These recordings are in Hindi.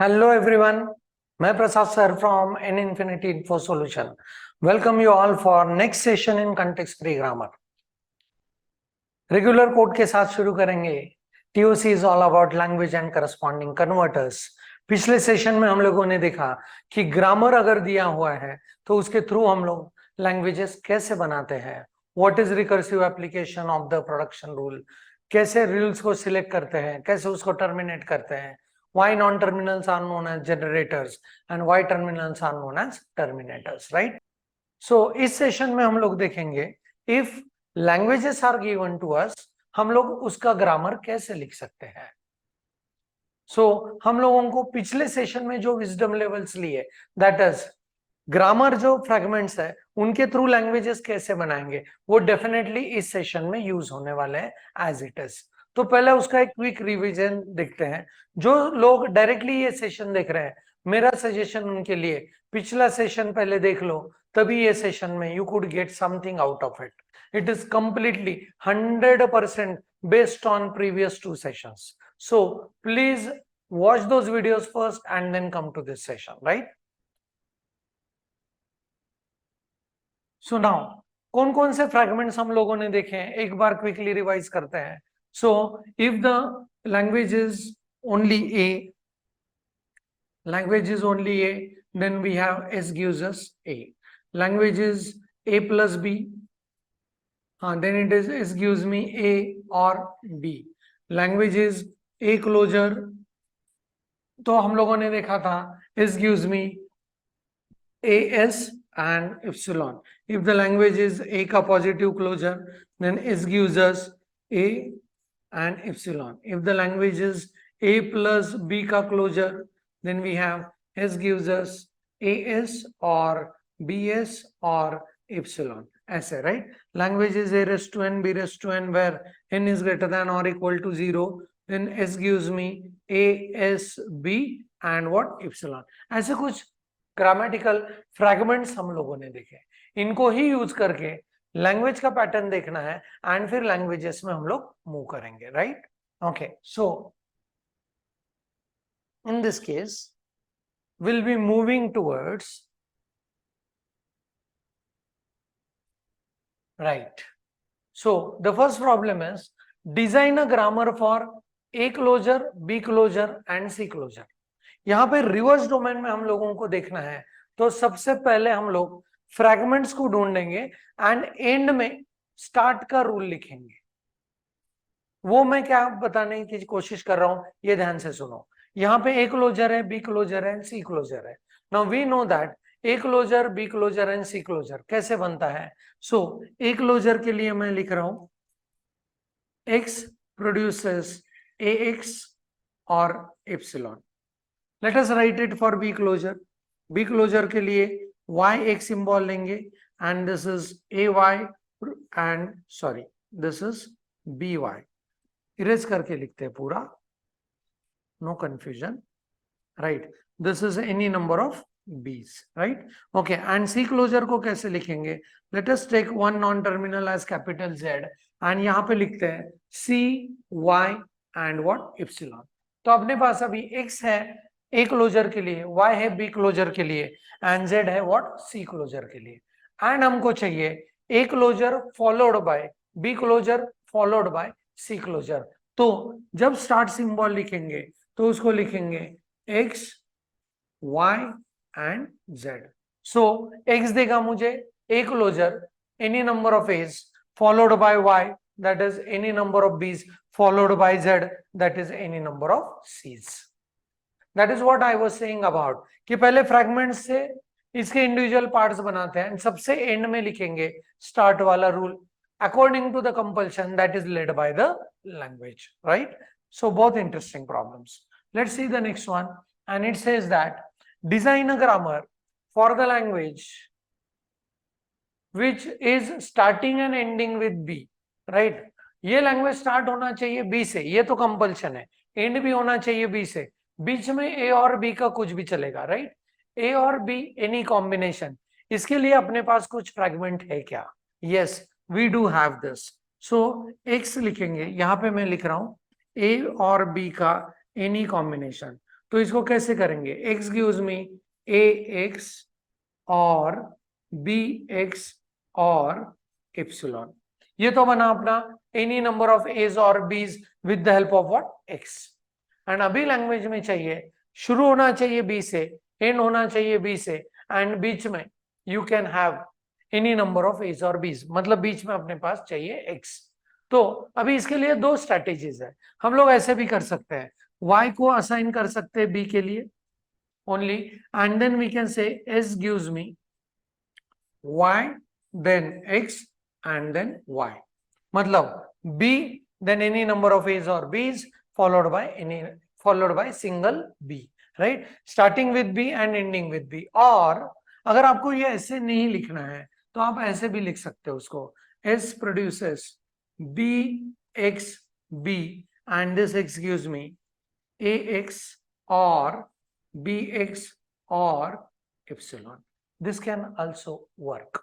Hello everyone, मैं प्रसाद sir from N Infinity Info Solution. Welcome you all for next session in context free grammar. Regular code के साथ शुरू करेंगे. TOC is all about language and corresponding converters. पिछले सेशन में हम लोगों ने देखा कि ग्रामर अगर दिया हुआ है तो उसके थ्रू हम लोग लैंग्वेजेस कैसे बनाते हैं. What is recursive application of the production rule, कैसे रूल्स को सिलेक्ट करते हैं, कैसे उसको टर्मिनेट करते हैं. Why non-terminals are known as generators and why terminals are known as terminators, right? So इस सेशन में हम लोग देखेंगे if languages are given to us, हम लोग उसका ग्रामर कैसे लिख सकते हैं. हम लोगों को पिछले सेशन में जो विजडम लेवल्स लिए, दैट इज ग्रामर जो फ्रैगमेंट्स है उनके थ्रू लैंग्वेजेस कैसे बनाएंगे, वो डेफिनेटली इस सेशन में यूज होने वाले हैं एज इट इज. तो पहले उसका एक क्विक रिवीजन देखते हैं. जो लोग डायरेक्टली ये सेशन देख रहे हैं, मेरा सजेशन उनके लिए पिछला सेशन पहले देख लो, तभी ये सेशन में you could get something out of it. It is completely 100% based on previous 2 sessions. So please watch those videos first and then come to this session, right? So now कौन कौन से फ्रैगमेंट्स हम लोगों ने देखे हैं, एक बार क्विकली रिवाइज करते हैं. So if the language is only A, then we have S gives us A. Language is A plus B, then it is S gives me A or B. Language is A closure, तो हम लोगों ने देखा था S gives me AS and epsilon. If the language is A का positive closure, then S gives us A and epsilon. If the language is A plus B का closure, then we have S gives us AS or BS or epsilon. ऐसे, right? Language is A raised to N, B raised to N, where N is greater than or equal to 0, then S gives me A, S, B and what? Epsilon. ऐसे कुछ ग्रामेटिकल फ्रैगमेंट्स हम लोगों ने देखे. इनको ही यूज करके लैंग्वेज का पैटर्न देखना है एंड फिर लैंग्वेजेस में हम लोग मूव करेंगे, right? Okay, so in this case will be moving towards, right? So the first problem is design a grammar for A closure, B closure and C closure. यहाँ पे रिवर्स डोमेन में हम लोगों को देखना है, तो सबसे पहले हम लोग फ्रैगमेंट्स को ढूंढेंगे एंड एंड में स्टार्ट का रूल लिखेंगे. वो मैं क्या बताने की कोशिश कर रहा हूं, ये ध्यान से सुनो. यहाँ पे A क्लोजर है, B क्लोजर है, C क्लोजर है. Now we know that A closure, B closure and C closure कैसे बनता है. सो A क्लोजर के लिए मैं लिख रहा हूं X produces AX और epsilon. Let us write it for B closure. B closure के लिए Y एक सिंबल लेंगे and this is AY and sorry this is BY. Erase करके लिखते हैं पूरा, no confusion, right? This is any number of B's, right? Okay, and C closure को कैसे लिखेंगे? Let us take one non-terminal as capital Z and यहाँ पे लिखते हैं C, Y and what? Epsilon. तो अपने पास अभी X है A क्लोजर के लिए, Y है B क्लोजर के लिए एंड Z है what? C क्लोजर के लिए. एंड हमको चाहिए A closure followed by B closure followed by C closure. तो जब स्टार्ट सिंबल लिखेंगे तो उसको लिखेंगे X, Y and Z. So X देगा मुझे A closure any number of A's followed by Y, that is any number of B's followed by Z, that is any number of C's. That is what I was saying about कि पहले फ्रैगमेंट्स से इसके इंडिविजुअल पार्ट्स बनाते हैं, सबसे एंड में लिखेंगे स्टार्ट वाला rule according to the compulsion that is led by the language, right? So both interesting problems. Let's see the next one, and it says that design a grammar for the language which is starting and ending with B, right? ये लैंग्वेज स्टार्ट होना चाहिए B से, ये तो कंपल्शन है. एंड भी होना चाहिए B से, बीच में A और B का कुछ भी चलेगा, राइट? A और B एनी कॉम्बिनेशन. इसके लिए अपने पास कुछ फ्रैगमेंट है क्या? Yes, we do have this. So X लिखेंगे, यहाँ पे मैं लिख रहा हूं A और B का एनी कॉम्बिनेशन. तो इसको कैसे करेंगे? x गिव्स मी ax और bx और एप्सिलॉन। ये तो बना अपना एनी नंबर ऑफ एज और बीज with the help of what? x। And अभी लैंग्वेज में चाहिए शुरू होना चाहिए b से, एंड होना चाहिए b से, एंड बीच में you can have any number of A's और बीज, मतलब बीच में अपने पास चाहिए x। तो अभी इसके लिए दो स्ट्रेटेजीज है। हम लोग ऐसे भी कर सकते हैं, y को असाइन कर सकते हैं b के लिए only, and then we can say s gives me y then x and then y, मतलब b then any number of a's or b's followed by single b, right, starting with b and ending with b। और अगर आपको ये ऐसे नहीं लिखना है तो आप ऐसे भी लिख सकते हो उसको, s produces b x b and this x gives me ax or bx or epsilon। this can also work,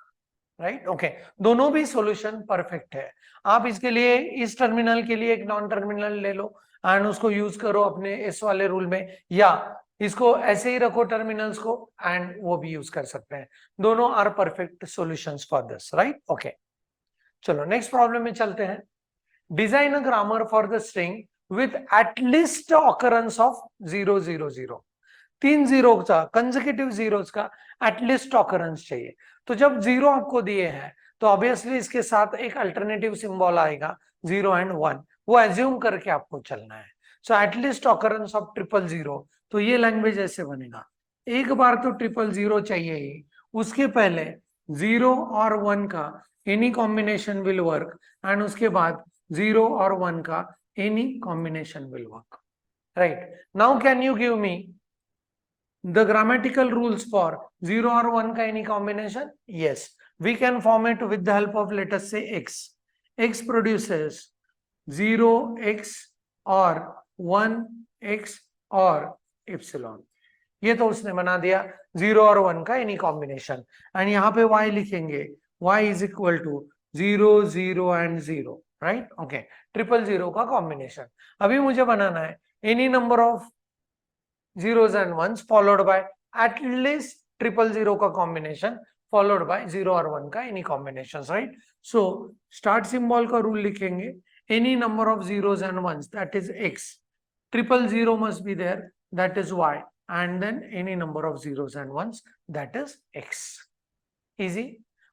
right? okay, दोनों भी सॉल्यूशन परफेक्ट है। आप इसके लिए इस टर्मिनल के लिए एक नॉन टर्मिनल ले लो एंड उसको यूज करो अपने इस वाले रूल में, या इसको ऐसे ही रखो टर्मिनल्स को एंड वो भी यूज कर सकते हैं। दोनों are perfect solutions for this, right? Okay, चलो नेक्स्ट प्रॉब्लम में चलते हैं। Design a grammar for the string with at least occurrence of 0 0 0, 3 zero का कंसेक्यूटिव जीरोस का एटलीस्ट ऑकरेंस चाहिए। तो जब जीरो आपको दिए हैं तो ऑब्वियसली इसके साथ एक अल्टरनेटिव सिंबल आएगा 0 एंड 1, वो एज्यूम करके आपको चलना है। सो एटलीस्ट ऑकरेंस ऑफ 000, तो ये लैंग्वेज ऐसे बनेगा, एक बार तो 000 चाहिए ही, उसके पहले 0 और 1 का any combination will work, and उसके बाद 0 और 1 का any combination will work, right? Now can you give me the grammatical rules for 0 or 1 ka any combination? Yes, we can form it with the help of, let us say, x. X produces 0x or 1x or epsilon। ये तो उसने बना दिया 0 और 1 का एनी कॉम्बिनेशन, एंड यहाँ पे y लिखेंगे, y is equal to 0 0 and 0, right? Okay, 000 का कॉम्बिनेशन। अभी मुझे बनाना है any number of zeros and ones followed by at least 000 का कॉम्बिनेशन followed by 0 और 1 का any combination, right? So start symbol का रूल लिखेंगे, any number of zeros and ones that is x, 000 must be there, that is y, and then any number of zeros and ones that is x। Easy,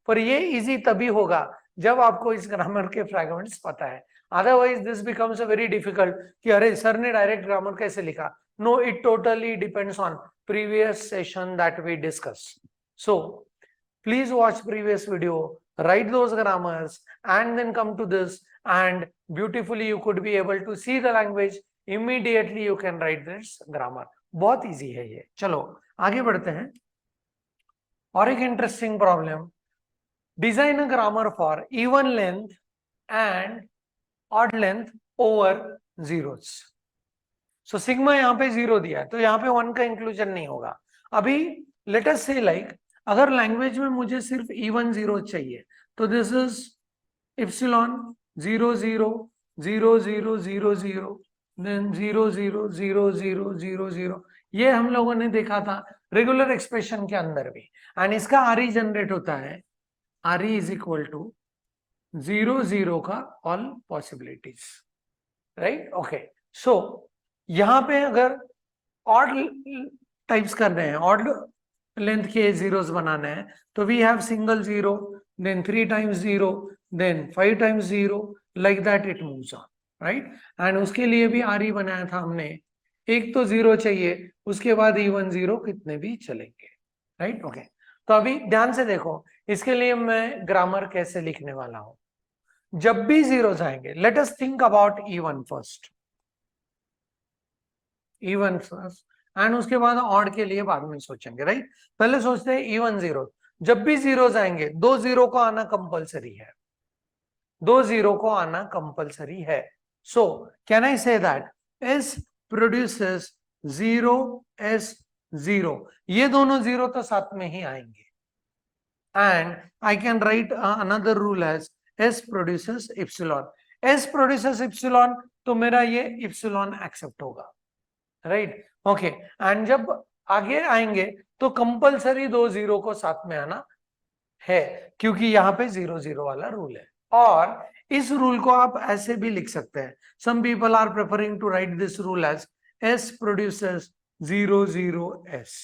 पर ये इजी तभी होगा जब आपको इस ग्रामर के फ्रैगमेंट्स पता है, otherwise this becomes a very difficult कि अरे सर ने डायरेक्ट ग्रामर कैसे लिखा। No, it totally depends on previous session that we discuss. So please watch previous video, write those grammars and then come to this, and beautifully you could be able to see the language, immediately you can write this grammar। बहुत इजी है ये। चलो आगे बढ़ते हैं, और एक interesting problem, design a grammar for even length and odd length over zeros. So sigma यहाँ पे 0 दिया है तो यहाँ पे 1 का इंक्लूजन नहीं होगा। अभी लेट अस से लाइक अगर लैंग्वेज में मुझे सिर्फ इवन जीरो चाहिए तो दिस इज एप्सिलॉन 0 0 0 0 0 0 देन 0 0 0 0 0 0। ये हम लोगों ने देखा था रेगुलर एक्सप्रेशन के अंदर भी, एंड इसका आर जनरेट होता है, आर इज इक्वल टू 0 0 का all possibilities, right? Okay, so यहां पे अगर ऑड टाइप्स कर रहे हैं, ऑड लेंथ के जीरोस बनाने हैं, तो we have single 0, then 3 times 0, then 5 times 0, like that it moves on, right? And उसके लिए भी आर ई बनाया था हमने, एक तो 0 चाहिए, उसके बाद इवन 0 कितने भी चलेंगे, राइट? ओके, तो अभी ध्यान से देखो, इसके लिए मैं ग्रामर कैसे लिखने वाला हूं। जब भी जीरोस आएंगे, late us think about even first, even first, and उसके बाद ऑड के लिए बाद में सोचेंगे, राइट? पहले सोचते हैं इवन जीरो। जब भी जीरोस आएंगे, 2 0 को आना कंपलसरी है, 2 0 को आना कंपलसरी है। So can I say that S produces 0 S 0, ये दोनों 0 तो साथ में ही आएंगे, and I can write another rule as S produces epsilon। S produces epsilon, तो मेरा ये epsilon एक्सेप्ट होगा, राइट ओके। एंड जब आगे आएंगे तो कंपलसरी 2 जीरो को साथ में आना है, क्योंकि यहाँ पे 0 0 वाला रूल है। और इस रूल को आप ऐसे भी लिख सकते हैं, some people are preferring to write this rule as S produces 0 0 S।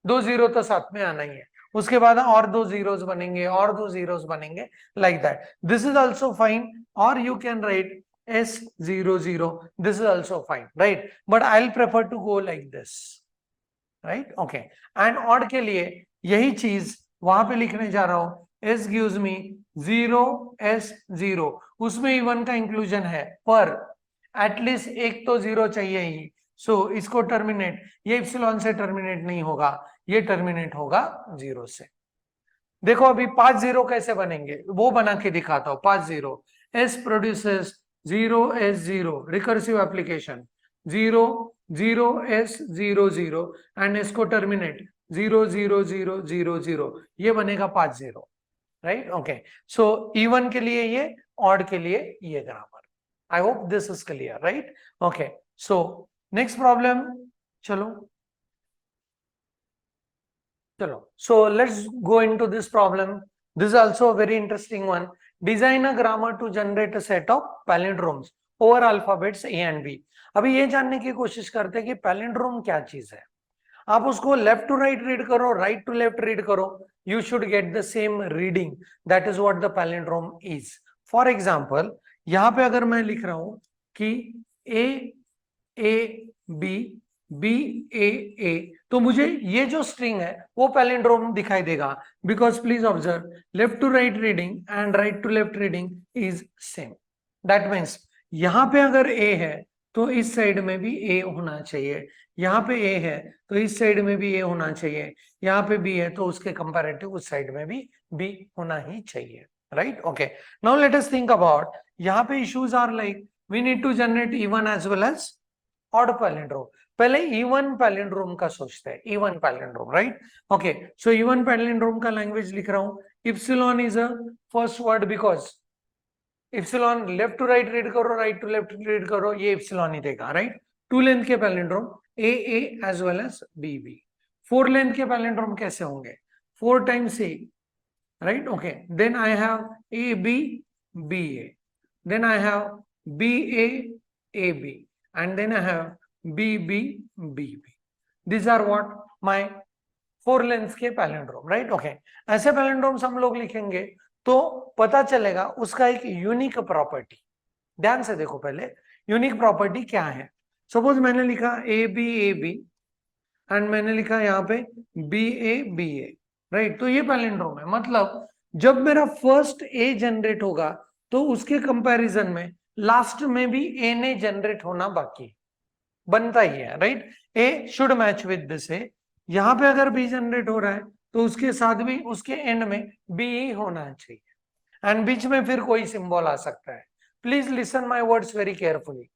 2 जीरो तो साथ में आना ही है, उसके बाद और 2 जीरोस बनेंगे और 2 जीरोस बनेंगे, like that. This is also fine, और you can write S 0 0, this is also fine, right? But I'll prefer to go like this, right? Okay. And odd के लिए यही चीज वहां पे लिखने जा रहा हूं, S gives me 0 S 0, उसमें इवन का इंक्लूजन है, पर एटलीस्ट एक तो जीरो चाहिए ही। सो इसको टर्मिनेट, ये इप्सिलॉन से टर्मिनेट नहीं होगा, ये टर्मिनेट होगा 0 से। देखो अभी 5 जीरो कैसे बनेंगे वो बना के दिखाता हूं। 5 zero, S produces 0 S 0, recursive application 0 0 S 0 0, and इसको टर्मिनेट 0 0 0 0 0, ये बनेगा 5 zero, right okay. So even के लिए ये, ऑड के लिए ये grammar. I hope this is clear, right okay. So next problem, चलो so let's go into this problem. This is also a very interesting one. Design a grammar to generate a set of palindromes over alphabets A and B. अभी ये जानने की कोशिश करते हैं कि पैलिंड्रोम क्या चीज है। आप उसको लेफ्ट टू राइट रीड करो, राइट टू लेफ्ट रीड करो, you should get the same reading, that is what the palindrome is. For example यहाँ पे अगर मैं लिख रहा हूं कि A B B A, तो मुझे ये जो स्ट्रिंग है वो पैलिंड्रोम दिखाई देगा, because please observe left to right reading and right to left reading is same. That means यहाँ पे अगर A है तो इस साइड में भी A होना चाहिए, यहाँ पे A है तो इस साइड में भी A होना चाहिए, यहाँ पे B है तो उसके कंपैरेटिव उस साइड में भी B होना ही चाहिए, right okay. Now let us think about, यहाँ पे issues are like we need to generate even as well as odd palindrome. पहले इवन पैलिंड्रोम का सोचते हैं, even palindrome, right okay. So even palindrome का लैंग्वेज लिख रहा हूं, epsilon is a first word, because epsilon left to right read करो, राइट टू लेफ्ट रीड करो, ये इप्सिलॉन ही देगा, राइट। 2 लेंथ के पैलिंड्रोम ए as well as B B. 4 length के पैलिंड्रोम कैसे होंगे, 4 times A, right okay. Then I have A B B A, then I have B A B, and then I have B B B B. These are what my 4 length के पैलिंड्रोम, राइट ओके। ऐसे पैलिंड्रोम्स हम लोग लिखेंगे तो पता चलेगा उसका एक यूनिक प्रॉपर्टी। ध्यान से देखो पहले, यूनिक प्रॉपर्टी क्या है। सपोज मैंने लिखा ए बी एंड मैंने लिखा यहाँ पे बी ए, राइट। तो ये पैलिंड्रोम है, मतलब जब मेरा फर्स्ट ए जनरेट होगा तो उसके कंपैरिजन में लास्ट में भी ए ने जनरेट होना बाकी बनता ही है, right. A should match with this A, यहाँ पे अगर बी जनरेट हो रहा है तो उसके साथ भी उसके एंड में बी ही होना चाहिए, एंड बीच में फिर कोई सिंबल आ सकता है। Please listen my words very carefully.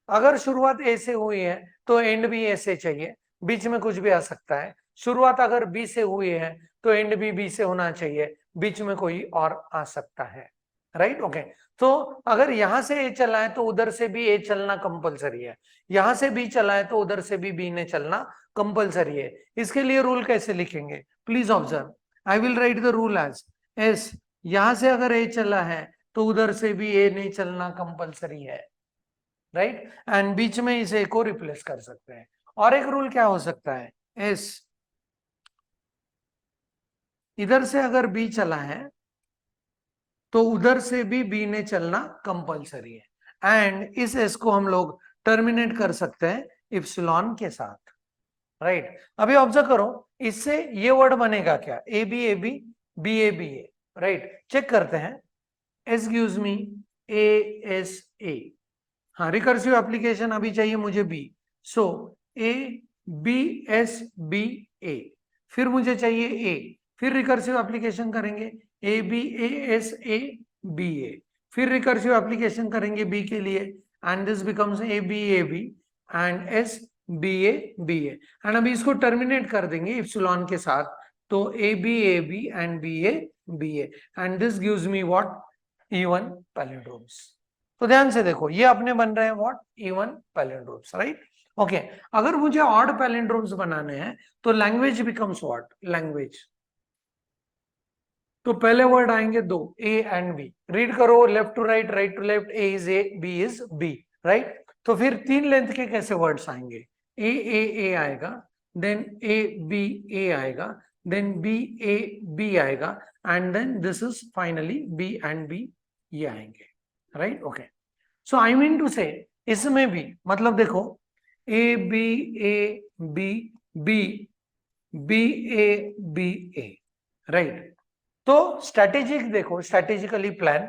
अगर शुरुआत ए से हुई है तो एंड भी ए से चाहिए, बीच में कुछ भी आ सकता है। शुरुआत अगर बी से हुई है तो एंड भी बी से होना चाहिए, बीच में कोई और आ सकता है, राइट ओके। तो अगर यहां से ए चला है तो उधर से भी ए चलना कंपलसरी है, यहां से बी चला है तो उधर से भी बी ने चलना कंपलसरी है। इसके लिए रूल कैसे लिखेंगे, please observe. I will write the rule as S, यहां से अगर ए चला है तो उधर से भी ए नहीं चलना कंपलसरी है, राइट। एंड बीच में इस ए को रिप्लेस कर सकते हैं। और एक रूल क्या हो सकता है, एस इधर से अगर बी चला है तो उधर से भी बी ने चलना कंपलसरी है, एंड इस एस को हम लोग टर्मिनेट कर सकते हैं इप्सिलॉन के साथ, राइट। अभी ऑब्जर्व करो, इससे ये वर्ड बनेगा क्या, A B B A, right. Check करते हैं, S gives me A S A, हाँ रिकर्सिव एप्लीकेशन अभी चाहिए मुझे B, so A B S B A, फिर मुझे चाहिए ए, फिर रिकर्सिव एप्लीकेशन करेंगे A B S A B A, फिर रिकर्सिव एप्लीकेशन करेंगे बी के लिए, and this becomes A B and S B A and अभी इसको टर्मिनेट कर देंगे इप्सिलॉन के साथ, तो A B and B A and this gives me what, even palindromes. तो ध्यान से देखो ये अपने बन रहे हैं what, even palindromes, right okay अगर मुझे ऑड पैलिंड्रोम्स बनाने हैं तो लैंग्वेज बिकम्स व्हाट, लैंग्वेज। तो पहले वर्ड आएंगे दो, ए एंड बी। रीड करो left to right, right to left, A is A, B is B, right. तो फिर 3 लेंथ के कैसे वर्ड्स आएंगे, ए आएगा, देन ए बी ए आएगा, देन बी ए बी आएगा, and then this is finally B and B, ये आएंगे, right. Okay so I mean to say इसमें भी मतलब देखो A B B B B A, right. तो स्ट्रेटेजिक देखो, स्ट्रेटेजिकली प्लान,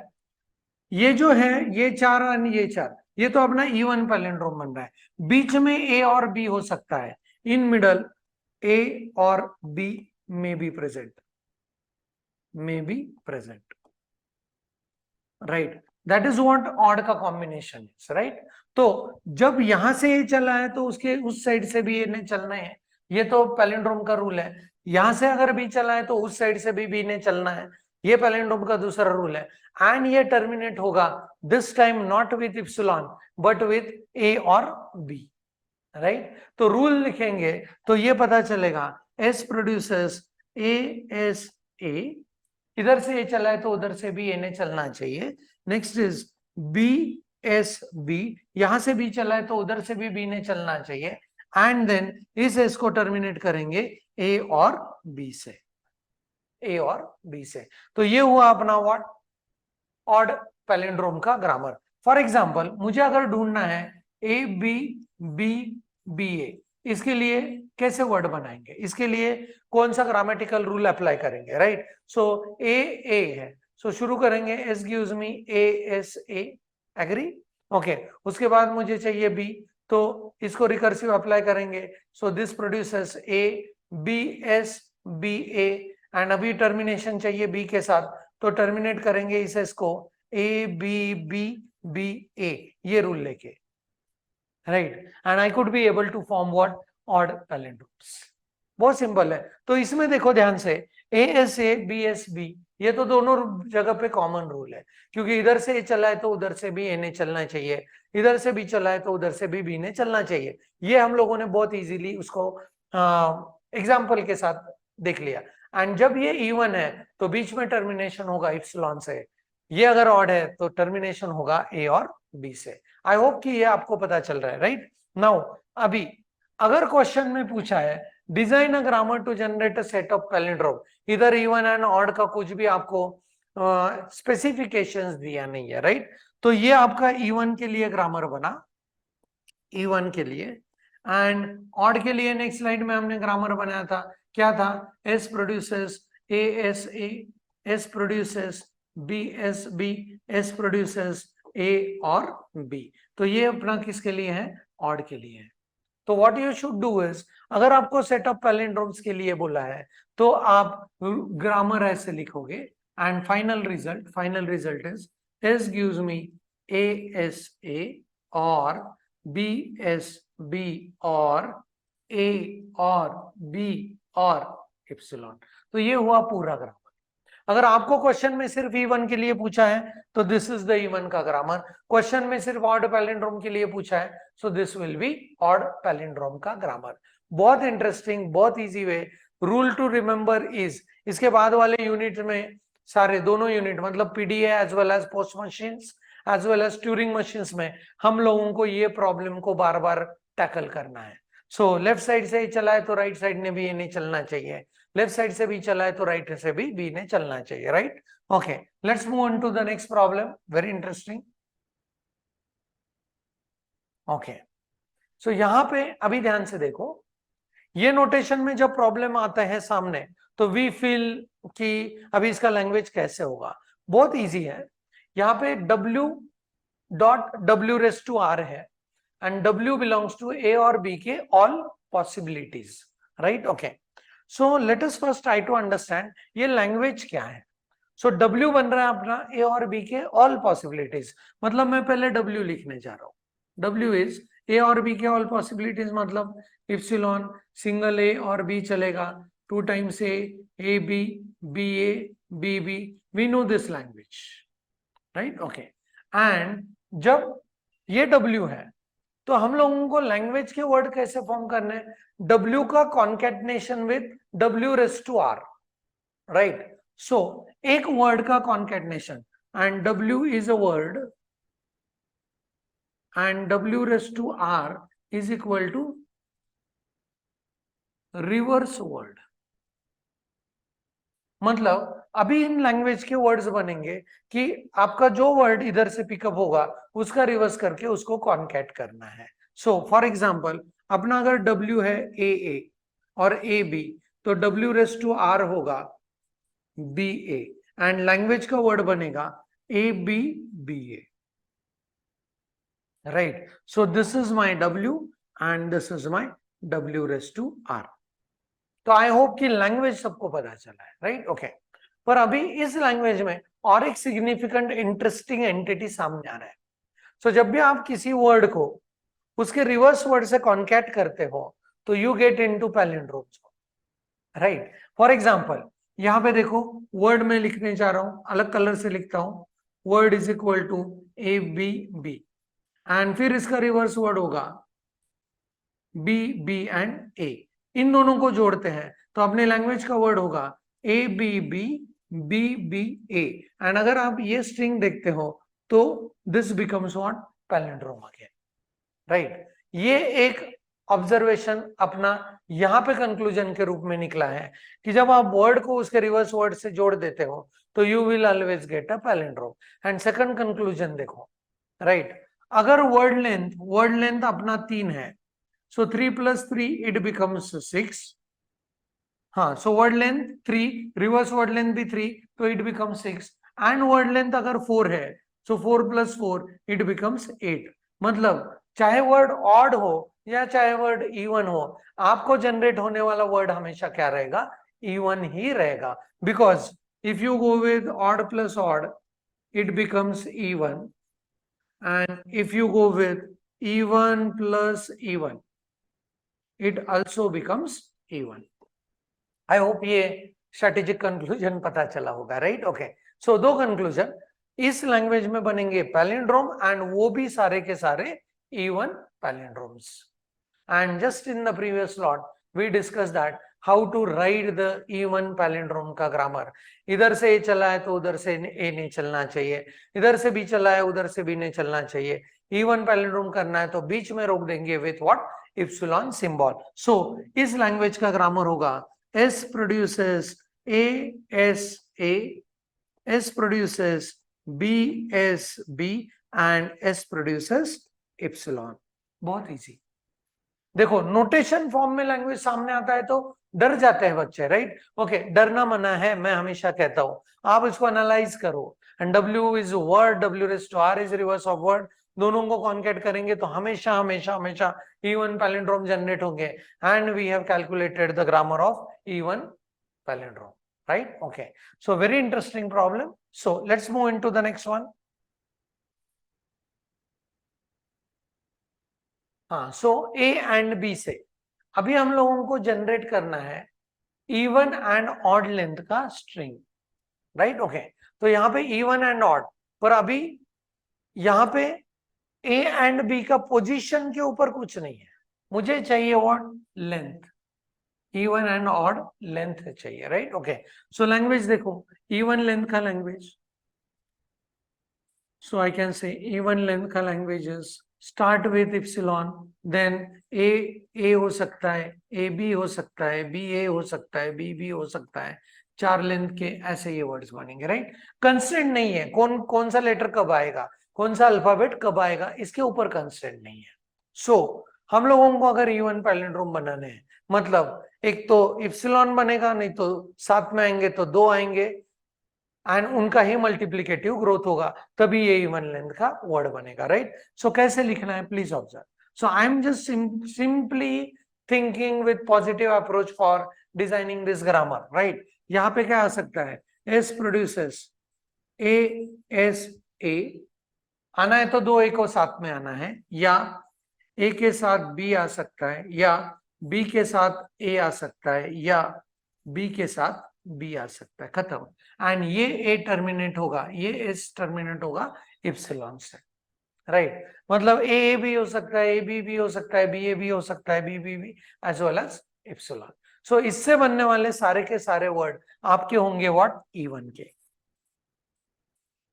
ये जो है ये 4 और ये 4, ये तो अपना इवन पैलिंड्रोम बन रहा है। बीच में ए और बी हो सकता है, इन मिडल ए और B may be present, right. That is what odd का कॉम्बिनेशन इज, राइट। तो जब यहां से ये चला है तो उसके उस साइड से भी ये चलना है, ये तो पैलिंड्रोम का रूल है। यहां से अगर बी चला है तो उस साइड से भी बी ने चलना है, ये पैलिंड्रोम का दूसरा रूल है। एंड ये टर्मिनेट होगा this time not with epsilon but with A और बी, राइट। तो रूल लिखेंगे तो ये पता चलेगा एस प्रोड्यूसेस ए एस ए, इधर से ए चला है तो उधर से भी ए ने चलना चाहिए। Next is B S B, यहां से बी चला है तो उधर से भी बी ने चलना चाहिए, एंड देन इस एस को टर्मिनेट करेंगे ए और बी से, ए और बी से। तो ये हुआ अपना व्हाट, ऑड पैलिंड्रोम का ग्रामर। फॉर एग्जांपल मुझे अगर ढूंढना है A B B B A, इसके लिए कैसे वर्ड बनाएंगे, इसके लिए कौन सा ग्रामेटिकल रूल अप्लाई करेंगे, राइट। सो ए है, सो शुरू करेंगे S gives me A S A, agree. Okay उसके बाद मुझे चाहिए बी, तो इसको रिकर्सिव अप्लाई करेंगे, so this produces A B S B A, and अभी टर्मिनेशन चाहिए बी के साथ, तो टर्मिनेट करेंगे इस एस को A B B B A, ये रूल लेके, right. And I could be able to form what, odd palindromes. बहुत सिंपल है। तो इसमें देखो ध्यान से A S A B S B, ये तो दोनों जगह पे कॉमन रूल है, क्योंकि इधर से ए चला है तो उधर से भी ए ने चलना चाहिए, इधर से भी चला है तो उधर से भी बी ने चलना चाहिए। ये हम लोगों ने बहुत इजीली उसको एग्जाम्पल के साथ देख लिया। एंड जब ये इवन है तो बीच में टर्मिनेशन होगा इप्सिलॉन से, ये अगर ऑड है तो टर्मिनेशन होगा ए और बी से। आई होप कि ये आपको पता चल रहा है, राइट। नाउ अभी अगर क्वेश्चन में पूछा है design a grammar to generate a set of palindrome, इधर इवन एंड ऑड का कुछ भी आपको स्पेसिफिकेशंस दिया नहीं है, राइट। तो ये आपका इवन के लिए ग्रामर बना, इवन के लिए। एंड ऑड के लिए नेक्स्ट स्लाइड में हमने ग्रामर बनाया था, क्या था, S produces A S A, S produces B S B, S produces A और बी। तो ये अपना किसके लिए है, ऑड के लिए है। तो what you should do is, अगर आपको सेट ऑफ पैलिंड्रोम्स के लिए बोला है तो आप ग्रामर ऐसे लिखोगे, and final result is S gives me A S ए और बी एस बी और ए और बी और इप्सिलॉन। तो ये हुआ पूरा ग्रामर। अगर आपको क्वेश्चन में सिर्फ इवन के लिए पूछा है तो दिस इज द इवन का ग्रामर, क्वेश्चन में सिर्फ ऑड पैलिंड्रोम के लिए पूछा है so this will be odd palindrome का ग्रामर। बहुत इंटरेस्टिंग, बहुत easy way. Rule to remember is, इसके बाद वाले यूनिट में सारे दोनों यूनिट मतलब PDA as well as post machines as well as Turing machines में हम लोगों को ये प्रॉब्लम को बार बार टैकल करना है। सो लेफ्ट साइड से चला है तो राइट साइड ने भी ये नहीं चलना चाहिए, लेफ्ट साइड से भी चला है तो राइट से भी बी ने चलना चाहिए, right. Okay let's move on to the next problem, very interesting. Okay so यहां पे अभी ध्यान से देखो, ये नोटेशन में जब प्रॉब्लम आता है सामने तो वी फील कि अभी इसका लैंग्वेज कैसे होगा। बहुत इजी है, यहाँ पे w dot w raise to r है and w belongs to a और b के all possibilities, right. Okay so let us first try to understand ये लैंग्वेज क्या है। सो W बन रहा है अपना A और B के ऑल पॉसिबिलिटीज, मतलब मैं पहले W लिखने जा रहा हूं। W इज A और B के ऑल पॉसिबिलिटीज, मतलब इप्सिलॉन सिंगल A और B चलेगा, 2 times A B B A B B, we know this language, right. Okay and जब ये W है तो हम लोगों को लैंग्वेज के वर्ड कैसे फॉर्म करने हैं? W का concatenation with W raise to R, right? So एक वर्ड का concatenation and W is a word and W raised to R is equal to reverse word. मतलब अभी इन लैंग्वेज के वर्ड्स बनेंगे कि आपका जो वर्ड इधर से पिकअप होगा उसका रिवर्स करके उसको कॉन्कैट करना है। सो फॉर एग्जांपल अपना अगर W है AA और AB, तो W रेज टू R होगा BA एंड लैंग्वेज का वर्ड बनेगा ABBA, right? So this is my W and this is my W raised to R. तो आई होप कि लैंग्वेज सबको पता चला है, राइट? ओके। पर अभी इस लैंग्वेज में और एक सिग्निफिकेंट इंटरेस्टिंग एंटिटी सामने आ रहा है। सो जब भी आप किसी वर्ड को उसके रिवर्स वर्ड से कॉन्कैट करते हो तो you get into palindromes, right? For example यहां पे देखो वर्ड में लिखने जा रहा हूं, अलग कलर से लिखता हूं, word is equal to ABB and फिर इसका रिवर्स वर्ड होगा BB एंड A। इन दोनों को जोड़ते हैं तो अपने लैंग्वेज का वर्ड होगा ABB BBA एंड अगर आप ये स्ट्रिंग देखते हो तो this becomes what? Palindrome again, right? ये एक ऑब्जर्वेशन अपना यहां पे कंक्लूजन के रूप में निकला है कि जब आप वर्ड को उसके रिवर्स वर्ड से जोड़ देते हो तो you will always get a palindrome. And second conclusion देखो, राइट? अगर वर्ड लेंथ अपना 3 है, so 3 plus 3 it becomes 6. हाँ, so word length 3, reverse word length भी 3, तो it becomes 6 and word length अगर 4 है, so 4 plus 4 it becomes 8। मतलब चाहे वर्ड ऑड हो या चाहे वर्ड इवन हो, आपको जनरेट होने वाला वर्ड हमेशा क्या रहेगा? इवन ही रहेगा, because if you go with odd plus odd it becomes even and if you go with even plus even it also becomes even। I hope ये स्ट्रेटेजिक कंक्लूजन पता चला होगा, राइट? ओके, सो दो कंक्लूजन इस लैंग्वेज में बनेंगे पैलिंड्रोम एंड वो भी सारे के सारे even palindromes. And just in the previous slot we discuss that how to write the even palindrome का ग्रामर। इधर से ए चला है तो उधर से ए नहीं चलना चाहिए, इधर से बी चला है उधर से बी नहीं चलना चाहिए। इवन पैलिंड्रोम करना है तो बीच में रोक देंगे with what? Epsilon symbol. So इस लैंग्वेज का ग्रामर होगा S produces A S A, S produces B S B and S produces epsilon। बहुत इजी। देखो नोटेशन फॉर्म में लैंग्वेज सामने आता है तो डर जाते हैं बच्चे, राइट? ओके, डरना मना है, मैं हमेशा कहता हूं आप इसको एनालाइज करो। And W is word, W raise to R is reverse of word, दोनों को कॉन्केट करेंगे तो हमेशा हमेशा हमेशा इवन पैलिंड्रोम जनरेट होंगे and we have calculated the grammar of even palindrome, right? Okay, so very interesting problem. So let's move into the next one. हाँ, so A and B से अभी हम लोगों को जनरेट करना है इवन एंड ऑड लेंथ का स्ट्रिंग, राइट? ओके, तो यहाँ पे इवन एंड ऑड, पर अभी यहाँ पे A एंड B का पोजीशन के ऊपर कुछ नहीं है, मुझे चाहिए what? Length. Even and odd length चाहिए, राइट? ओके, सो लैंग्वेज देखो, इवन लेंथ का language, so I can say even length का language start with epsilon, then A हो सकता है, AB हो सकता है, BA हो सकता है, BB हो सकता है, 4 लेंथ के ऐसे ये वर्ड्स बनेंगे, राइट? कंस्ट्रेंट नहीं है कौन सा लेटर कब आएगा, कौन सा अल्फाबेट कब आएगा, इसके ऊपर कंस्ट्रेंट नहीं है। सो हम लोगों को अगर इवन पैलिंड्रोम बनाने हैं, मतलब एक तो इप्सिलॉन बनेगा, नहीं तो साथ में आएंगे तो 2 आएंगे एंड उनका ही मल्टीप्लिकेटिव ग्रोथ होगा, तभी ये इवन लेंथ का वर्ड बनेगा, राइट? सो कैसे लिखना है please observe. So I am just simply thinking with positive approach for designing this grammar, right? यहाँ पे क्या आ सकता है? S produces A S A, आना है तो 2 A को साथ में आना है, या A के साथ B आ सकता है, या B के साथ A आ सकता है, या B के साथ B आ सकता है, खत्म। एंड ये A टर्मिनेट होगा, ये S टर्मिनेट होगा इप्सिलॉन से। राइट मतलब ए भी हो सकता है, ए बी भी हो सकता है, बी ए भी हो सकता है, बी बी भी एज वेल एज इप्सिलॉन। सो इससे बनने वाले सारे के सारे वर्ड आपके होंगे व्हाट E1 के।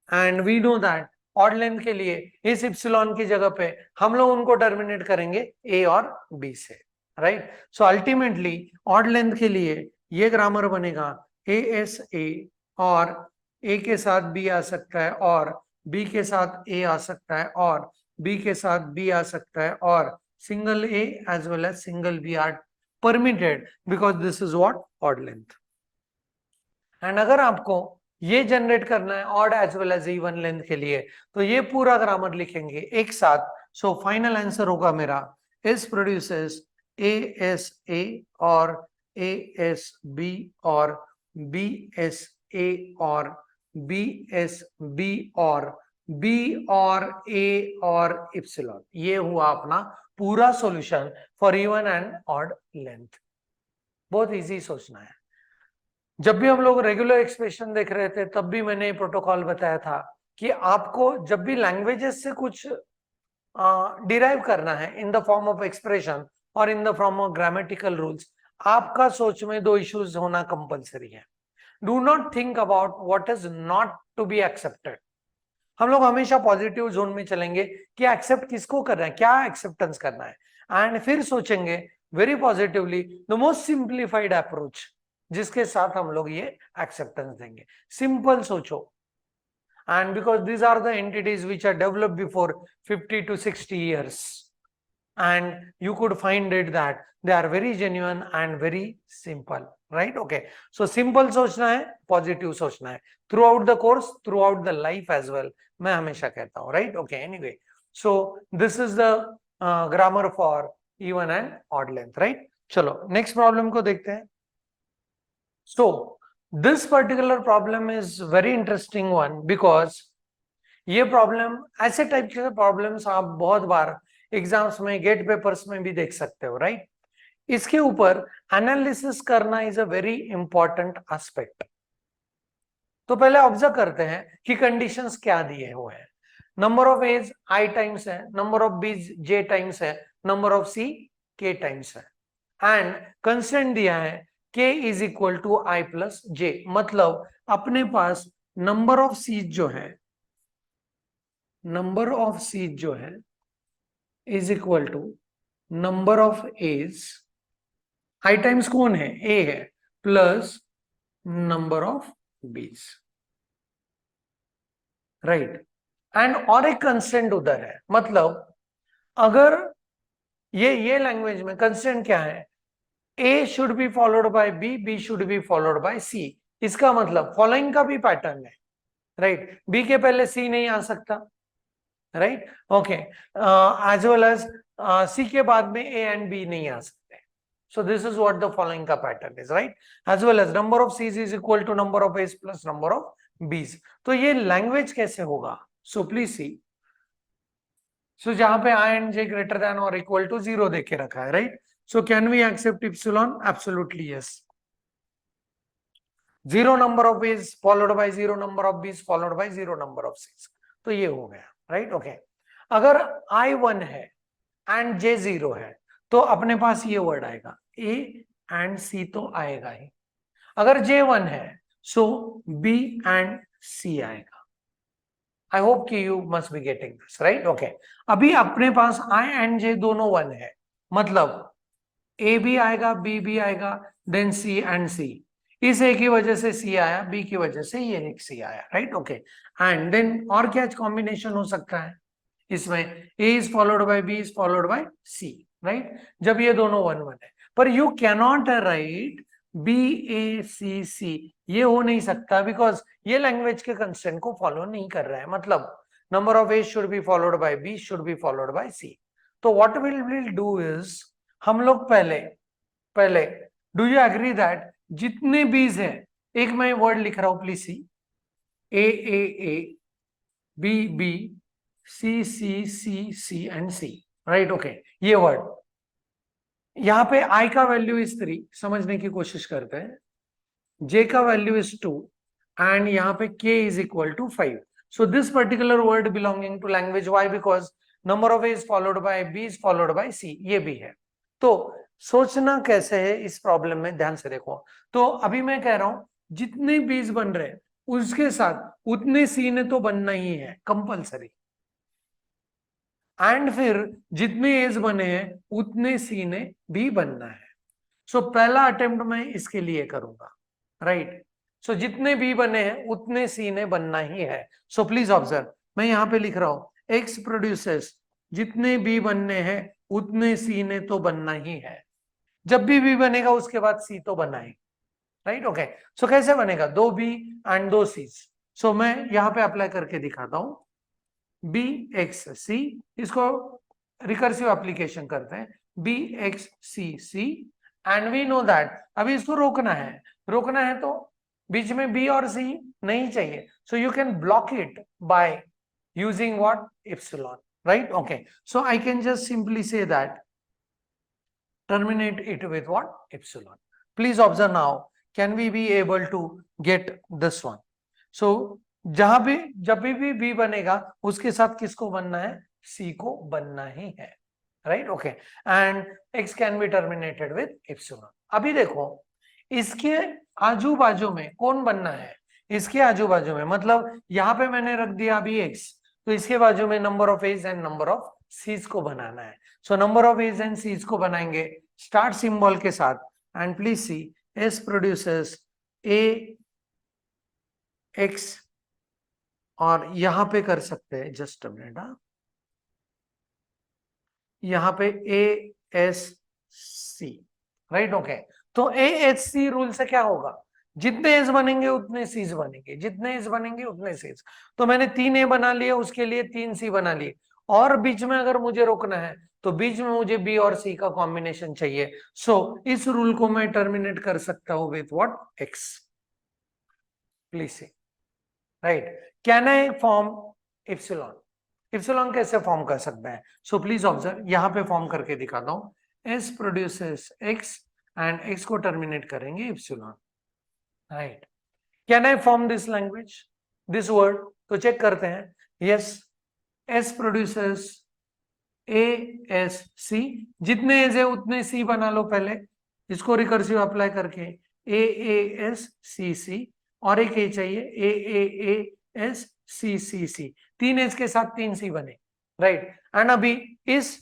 And we know that odd length के लिए इस इप्सिलॉन की जगह पे हम लोग उनको टर्मिनेट करेंगे ए और बी से, right. So ultimately odd length के लिए ये ग्रामर बनेगा ए एस ए, और ए के साथ बी आ सकता है, और बी के साथ ए आ सकता है, और बी के साथ बी आ सकता है, और single A as well as single B are permitted because this is what odd length. And अगर आपको ये जनरेट करना है odd as well as even length के लिए तो ये पूरा ग्रामर लिखेंगे एक साथ। सो फाइनल आंसर होगा मेरा इस प्रोड्यूसेस ए एस ए और ए एस बी और बी एस ए और बी एस बी और बी और ए और इप्सिलॉन। ये हुआ अपना पूरा solution for even and odd length. बहुत इजी सोचना है। जब भी हम लोग रेगुलर एक्सप्रेशन देख रहे थे तब भी मैंने प्रोटोकॉल बताया था कि आपको जब भी लैंग्वेजेस से कुछ डिराइव करना है in the form of expression और in the form of grammatical rules, आपका सोच में दो इश्यूज होना कंपलसरी है। Do not think about what is not to be accepted. हम लोग हमेशा पॉजिटिव जोन में चलेंगे कि एक्सेप्ट किसको करना है, क्या एक्सेप्टेंस करना है, एंड फिर सोचेंगे very positively the most simplified approach जिसके साथ हम लोग ये एक्सेप्टेंस देंगे। सिंपल सोचो। And because these are the entities which are developed before 50 to 60 years, and you could find it that they are very genuine and very simple, right? Okay, so simple सोचना है, positive सोचना है throughout the course, throughout the life as well, मैं हमेशा कहता हूँ, right? Okay, anyway, so this is the grammar for even and odd length, right? चलो next problem को देखते हैं। So this particular problem is very interesting one because ये प्रॉब्लम ऐसे टाइप के प्रॉब्लम्स आप बहुत बार एग्जाम्स में गेट पेपर्स में भी देख सकते हो, राइट। इसके ऊपर एनालिसिस करना is a very important aspect. तो पहले ऑब्जर्व करते हैं कि कंडीशंस क्या दिए हुए हैं। Number of A's I times है, number of B's J times है, number of C K times है, एंड कंस्टेंट दिया है K is equal to I plus J. मतलब अपने पास नंबर ऑफ सीज जो है, नंबर ऑफ सीज जो है is equal to number of A's, I times कौन है, ए है, plus number of B's, right. And और एक कंस्टेंट उधर है। मतलब अगर ये लैंग्वेज में कंस्टेंट क्या है, A should be followed by B, B should be followed by C. इसका मतलब फॉलोइंग का भी पैटर्न है, राइट। बी के पहले सी नहीं आ सकता, right, okay, as well as C के बाद में ए एंड बी नहीं आ सकते। So this is what the following का pattern is, right? As well as number of C's is equal to number of A's plus number of B's. तो ये language कैसे होगा? So please see. So जहां पे I and J greater than or equal to 0 देके रखा है, right? So can we accept epsilon? Absolutely yes. 0 number of A's followed by 0 number of B's followed by 0 number of C's. तो ये हो गया, right? Okay. अगर I 1 है and J 0 है तो अपने पास ये वर्ड आएगा A and C तो आएगा ही। अगर J1 है सो B and C आएगा। आई होप कि you must be getting this, right. Okay, अभी अपने पास I and J दोनों 1 है, मतलब A भी आएगा, B भी आएगा, देन C and C। इस A की वजह से C आया, B की वजह से ये एक C आया, राइट। ओके, एंड देन और क्या कॉम्बिनेशन हो सकता है इसमें, A is followed by B is followed by C, right, जब ये दोनों 1 1 है। पर you cannot right B A C C, ये हो नहीं सकता बिकॉज ये लैंग्वेज के कंस्टेंट को फॉलो नहीं कर रहा है। मतलब number of A should be followed by B should be followed by C। तो व्हाट विल डू इज, हम लोग पहले डू यू एग्री दैट जितने बीज हैं, एक मैं वर्ड लिख रहा हूं please see, A B B C C C C and C, right. Okay, ये वर्ड यहाँ पे I का वैल्यू इज 3, समझने की कोशिश करते हैं, J का वैल्यू इज 2 एंड यहाँ पे K is equal to 5। So this particular word belonging to language, why? Because number of A is followed by B is followed by C, ये भी है। तो सोचना कैसे है इस प्रॉब्लम में, ध्यान से देखो। तो अभी मैं कह रहा हूं जितने बीज बन रहे हैं उसके साथ उतने सी ने तो बनना ही है कंपलसरी, एंड फिर जितने एज बने हैं उतने सी ने भी बनना है। सो पहला अटेम्प्ट मैं इसके लिए करूंगा, राइट। सो जितने बी बने हैं उतने सी ने बनना ही है। सो प्लीज ऑब्जर्व, मैं यहां पे लिख रहा हूं एक्स प्रोड्यूसेस, जितने बी बनने हैं उतने सी ने तो बनना ही है। जब भी बी बनेगा उसके बाद सी तो बनना है, राइट। ओके, सो कैसे बनेगा, दो बी एंड दो सी। सो मैं यहां पे अप्लाई करके दिखाता हूं, बी एक्स सी, इसको रिकर्सिव एप्लीकेशन करते हैं, B X C C, and we know that अभी इसको रोकना है तो बीच में बी और सी नहीं चाहिए। So you can block it by using what, epsilon, right. Okay, so I can just simply say that terminate it with what, epsilon. Please observe now, can we be able to get this one? So जहां भी जब भी b बनेगा उसके साथ किसको बनना है, c को बनना ही है, right. Okay, and x can be terminated with epsilon. अभी देखो इसके आजू बाजू में कौन बनना है, इसके आजू बाजू में, मतलब यहाँ पे मैंने रख दिया अभी x, तो इसके बाजू में number of A's and number of C's को बनाना है। So number of A's and C's को बनाएंगे स्टार्ट सिंबल के साथ, and please see S produces A X, और यहां पे कर सकते हैं, जस्ट अ मिनट, यहां पे A S C, right. Okay, तो ए एच सी रूल से क्या होगा, जितने एज बनेंगे उतने सीज बनेंगे, जितने एज बनेंगे उतने सीज। तो मैंने 3 ए बना लिए, उसके लिए 3 सी बना लिए, और बीच में अगर मुझे रोकना है तो बीच में मुझे बी और सी का कॉम्बिनेशन चाहिए। सो इस रूल को मैं टर्मिनेट कर सकता हूं with what, x. Please see, right, can I form epsilon, epsilon कैसे फॉर्म कर सकते हैं। सो प्लीज ऑब्जर्व, यहां पे फॉर्म करके दिखाता हूं, S produces X, and X को टर्मिनेट करेंगे epsilon, right. Can I form this language, this word, तो चेक करते हैं, yes, S produces A S C, जितने एज है उतने सी बना लो पहले, इसको रिकर्सिव अप्लाई करके ए एस सी सी, और एक ए चाहिए ए एस सी सी सी, 3 एस के साथ 3 सी बने, राइट। एंड अभी इस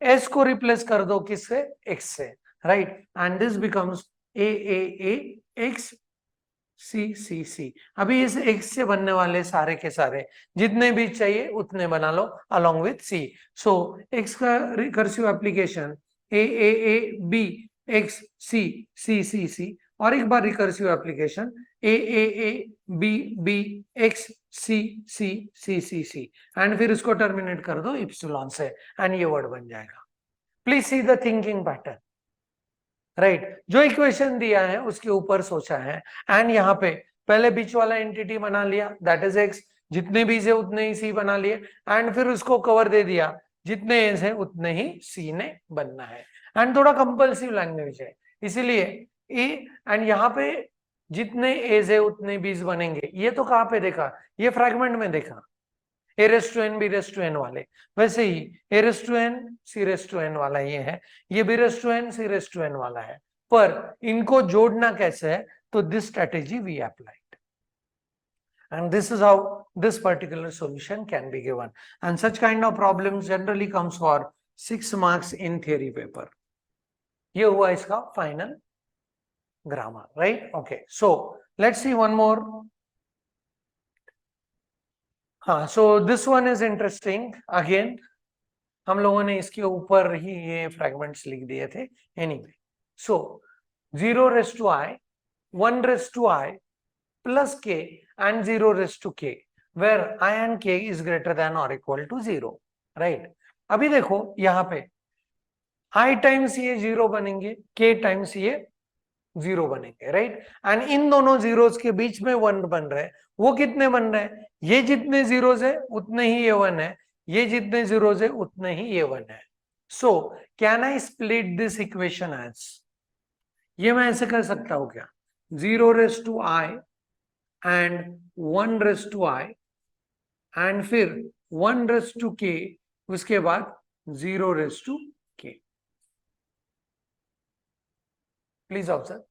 एस को रिप्लेस कर दो किससे, एक्स से, right, and this becomes A X C C C. अभी इस एक्स से बनने वाले सारे के सारे जितने भी चाहिए उतने बना लो along with C. So X का recursive application A B X C C C C, और एक बार recursive application A B B X C C C C C, and फिर इसको टर्मिनेट कर दो इप्सिलॉन से, एंड ये वर्ड बन जाएगा। Please see the thinking pattern, right. जो इक्वेशन दिया है उसके ऊपर सोचा है, एंड यहाँ पे पहले बीच वाला एंटिटी बना लिया, दैट इज एक्स, जितने बीच है उतने ही सी बना लिए, एंड फिर उसको कवर दे दिया, जितने एज है उतने ही सी ने बनना है। एंड थोड़ा कंपल्सिव लैंग्वेज है इसीलिए ए, एंड यहाँ पे जितने एज है उतने बीज बनेंगे, ये तो कहाँ पे देखा, ये फ्रैगमेंट में देखा, A raise to N B raise to N वाले, वैसे ही A raise to N C raise to N वाला ये है, ये B raise to N C raise to N वाला है, पर इनको जोड़ना कैसे है, तो this strategy we applied, and this is how this particular solution can be given, and such kind of problems generally comes for 6 marks in theory paper. ये हुआ इसका final grammar, right. Okay, so let's see one more. हाँ, so this one is interesting again, हम लोगों ने इसके ऊपर ही ये फ्रैगमेंट्स लिख दिए थे anyway. So 0 raise to I, 1 raise to I plus k and 0 raised to k, where I and k is greater than or equal to 0, right। अभी देखो यहाँ पे i टाइम्स ये 0 बनेंगे, k टाइम्स ये 0 बनेंगे, राइट। एंड इन दोनों जीरोस के बीच में 1 बन रहे हैं, वो कितने बन रहे हैं, ये जितने जीरोस है उतने ही ये 1 है, ये जितने जीरोस है उतने ही ये 1 है। So can I split this equation as, ये मैं ऐसे कर सकता हूं क्या, 0 raise to I and 1 raised to I and फिर 1⁻k, उसके बाद 0⁻k। Please observe.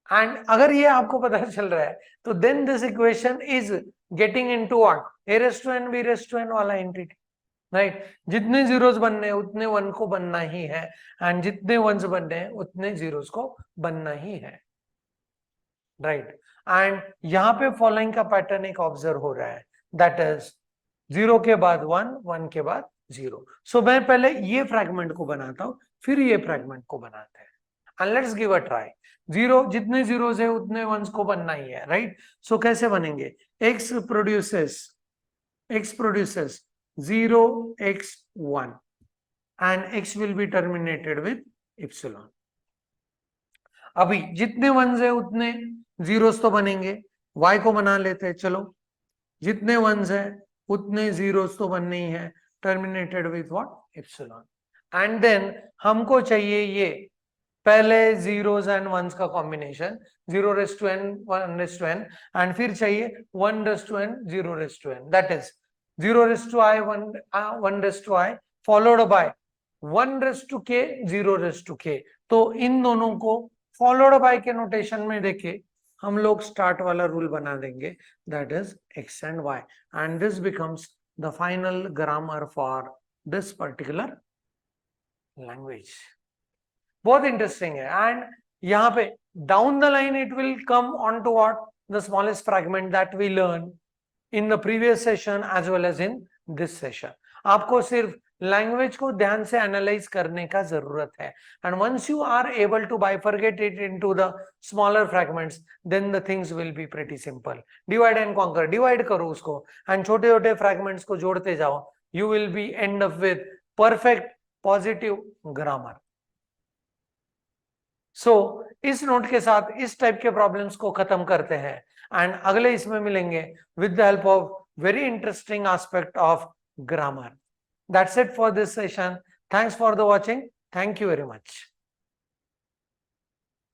एंड अगर ये आपको पता चल रहा है तो then this equation is getting into what, a⁻n b⁻n वाला एंटिटी, राइट। जितने जीरोस बनने हैं उतने वन को बनना ही है, एंड जितने वंस बनने हैं उतने जीरोस को बनना ही है, राइट। एंड यहाँ पे फॉलोइंग का पैटर्न एक ऑब्जर्व हो रहा है, दैट इज 0 के बाद 1, 1 के बाद 0। सो मैं पहले ये फ्रैगमेंट को बनाता हूं, फिर ये फ्रैगमेंट को बनाते हैं, and let's give a try. 0, जितने जीरोस है उतने वंस को बनना ही है, राइट। सो कैसे बनेंगे, x produces 0, x 1 and x will be terminated with epsilon। अभी जितने वंस है उतने जीरोस तो बनेंगे, y को बना लेते हैं, चलो। जितने वंस है उतने जीरोस तो बनने ही है, terminated with what, epsilon. And then हमको चाहिए ये पहले जीरोस एंड वंस का कॉम्बिनेशन, 0⁻n 1⁻n, एंड फिर चाहिए 1⁻n 0⁻n, that is 0⁻i 1⁻i followed by 1⁻k 0⁻k। तो इन दोनों को फॉलोड बाय के नोटेशन में देखे हम लोग स्टार्ट वाला रूल बना देंगे, that is x and y, and this becomes the final grammar for this particular language. बहुत इंटरेस्टिंग है, एंड यहाँ पे down the line it will come on to what, the smallest fragment that we learn in the previous session as well as in this session. आपको सिर्फ लैंग्वेज को ध्यान से एनालाइज करने का जरूरत है, and once you are able to bifurcate it into the smaller fragments, then the things will be pretty simple. Divide and conquer, divide करो उसको एंड छोटे छोटे फ्रैगमेंट्स को जोड़ते जाओ, you will be end up with perfect positive grammar. So इस नोट के साथ इस टाइप के प्रॉब्लम्स को खत्म करते हैं, एंड अगले इसमें मिलेंगे with the help of very interesting aspect of grammar. That's it for this session. Thanks for the watching. Thank you very much.